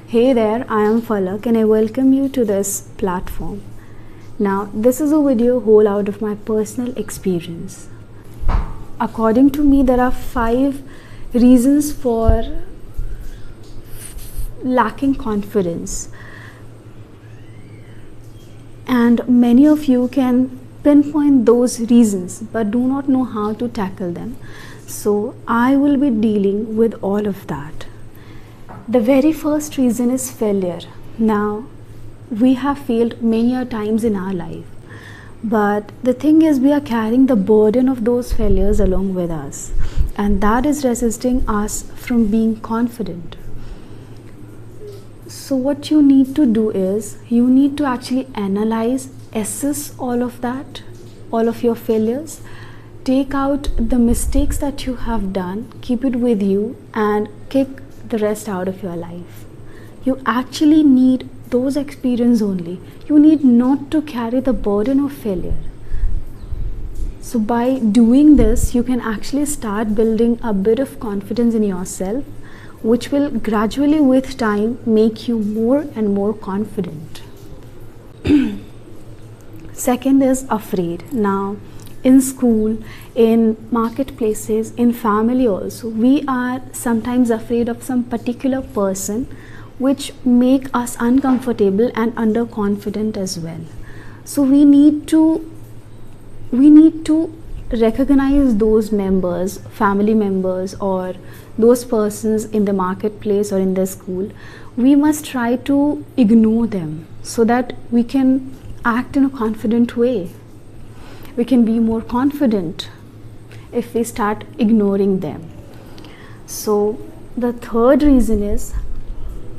Hey there, I am Falak and I welcome you to this platform. Now, this is a video whole out of my personal experience. According to me, there are 5 reasons for lacking confidence, and many of you can pinpoint those reasons but do not know how to tackle them. So, I will be dealing with all of that. The very first reason is failure. Now, we have failed many a times in our life, but the thing is, we are carrying the burden of those failures along with us, and that is resisting us from being confident. So what you need to do is, you need to actually analyze, assess all of that, all of your failures, take out the mistakes that you have done, keep it with you, and kick the rest out of your life. You actually need those experiences only. You need not to carry the burden of failure. So by doing this, you can actually start building a bit of confidence in yourself, which will gradually with time make you more and more confident. Second is afraid. Now, in school, in marketplaces, in family also, we are sometimes afraid of some particular person which make us uncomfortable and underconfident as well. So we need to recognize those members, family members, or those persons in the marketplace or in the school. We must try to ignore them so that we can act in a confident way. We can be more confident if we start ignoring them. So the third reason is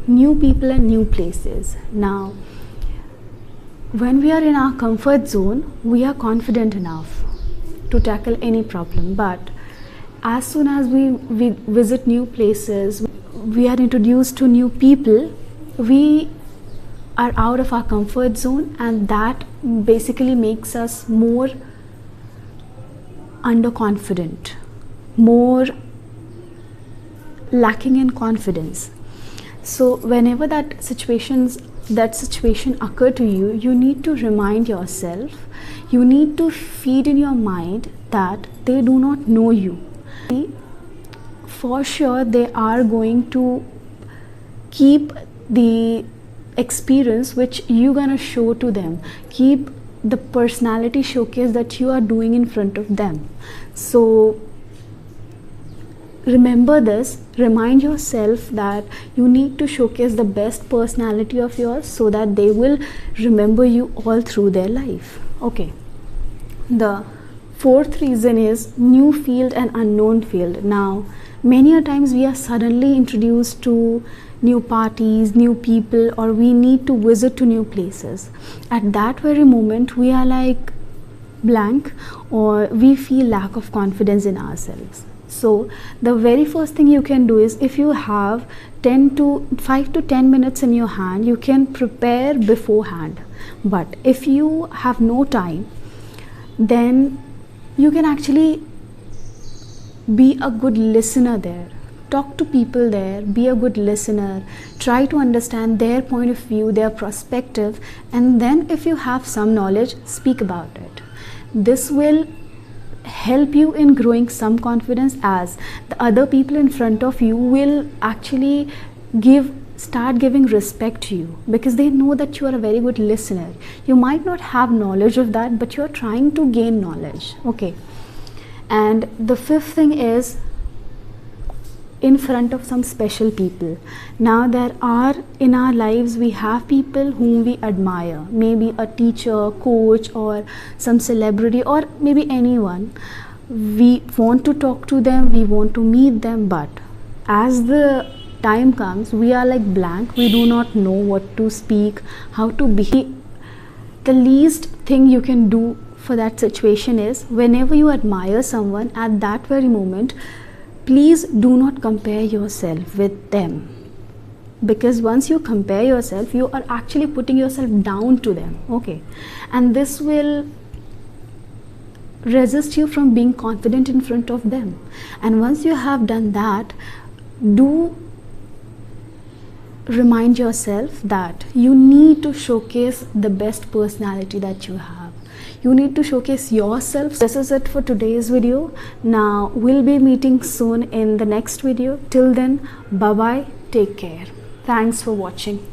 new people and new places. Now, when we are in our comfort zone, we are confident enough to tackle any problem, but as soon as we visit new places, we are introduced to new people, we are out of our comfort zone, and that basically makes us more underconfident, more lacking in confidence. So whenever that situation occur to you, you need to remind yourself, you need to feed in your mind that they do not know you. For sure, they are going to keep the experience which you're gonna show to them, keep the personality showcase that you are doing in front of them. So remember this, remind yourself that you need to showcase the best personality of yours so that they will remember you all through their life. Okay. The fourth reason is new field and unknown field. Now, many a times we are suddenly introduced to new parties, new people, or we need to visit to new places. At that very moment, we are like blank, or we feel lack of confidence in ourselves. So the very first thing you can do is, if you have 5 to 10 minutes in your hand, you can prepare beforehand. But if you have no time, then you can actually be a good listener there. Talk to people there, be a good listener, try to understand their point of view, their perspective, and then if you have some knowledge, speak about it. This will help you in growing some confidence, as the other people in front of you will actually start giving respect to you, because they know that you are a very good listener. You might not have knowledge of that, but you are trying to gain knowledge. Okay. And the fifth thing is in front of some special people. Now, there are in our lives, we have people whom we admire, maybe a teacher, coach, or some celebrity, or maybe anyone. We want to talk to them, we want to meet them, but as the time comes, we are like blank. We do not know what to speak, how to behave. The least thing you can do for that situation is, whenever you admire someone, at that very moment, please do not compare yourself with them, because once you compare yourself, you are actually putting yourself down to them. Okay. And this will resist you from being confident in front of them. And once you have done that, do remind yourself that you need to showcase the best personality that you have. You need to showcase yourself. This is it for today's video. Now we'll be meeting soon in the next video. Till then, bye bye, take care. Thanks for watching.